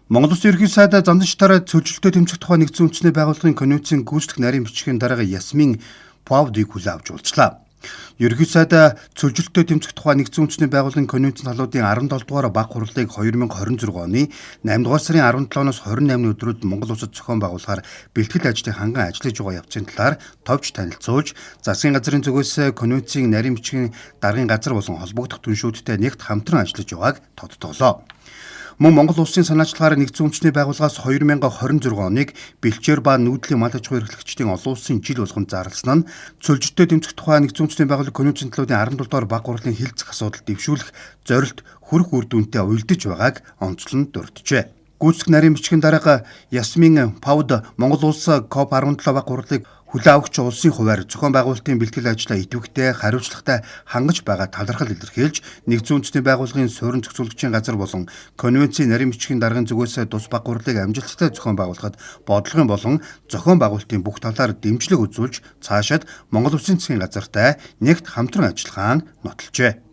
Монгол Улсын ерөнхий сайд зандан шатаараа цөлжилтөд тэмцэх тухай нэгдсэн үндэсний байгууллагын конвенцийн гүйцэтгэх нарийн бичгийн дарга Ясмин Паудыг хүлээн авч уулзлаа. Ерөнхий сайд цөлжилтөд тэмцэх тухай нэгдсэн үндэсний байгууллагын конвенцийн талуудын 17 дугаар баг хурлыг 2026 оны 8 дугаар сарын 17-оос 28-ны өдрүүд Монгол Улсад зохион байгуулахаар бэлтгэл ажлыг ханган ажиллаж байгаа явцын талаар товч танилцуулж, засгийн газрын зүгээс конвенцийн нарийн бичгийн даргын газар болон холбогдох түншүүдтэй нэгт хамтран ажиллаж байгааг тодтоглоо. Мөн Монгол Улсын санаачлагаар нэгдсэн үндэсний байгууллагаас 2026 оныг бэлчээр ба нүүдлийн мал аж ахуй эрхлэгчдийн олон улсын жил болгон зарласан нь цөлжилтөд тэмцэх тухай нэгдсэн үндэсний байгууллагын конвенцийн талуудын 17 дугаар баг хурлын хилцэх асуудал дэвшүүлэх зорилт хүрэх үр дүнтэй уялдаж байгааг онцлон дурджээ. Гүйцэтгэх нарийн бичгийн дарга Ясмин Пауд Монгол Улс COP17 баг хурлыг хүлээн авахч улсын хуваар зохион байгуулалтын бэлтгэл ажлаа идэвхтэй хариуцлагатай хангаж байгаа талархал илэрхийлж, нэгдсэн үндэсний байгууллагын суурин зохицуулагчийн газар болон конвенцийн нарийн бичгийн даргын зүгээс тус баг хурлыг амжилттай зохион байгуулахад бодлогын болон зохион байгуулалтын бүх талаар дэмжлэг үзүүлж, цаашид Монгол Улсын засгийн газартай нэгт хамтран ажиллахаа нотолжээ.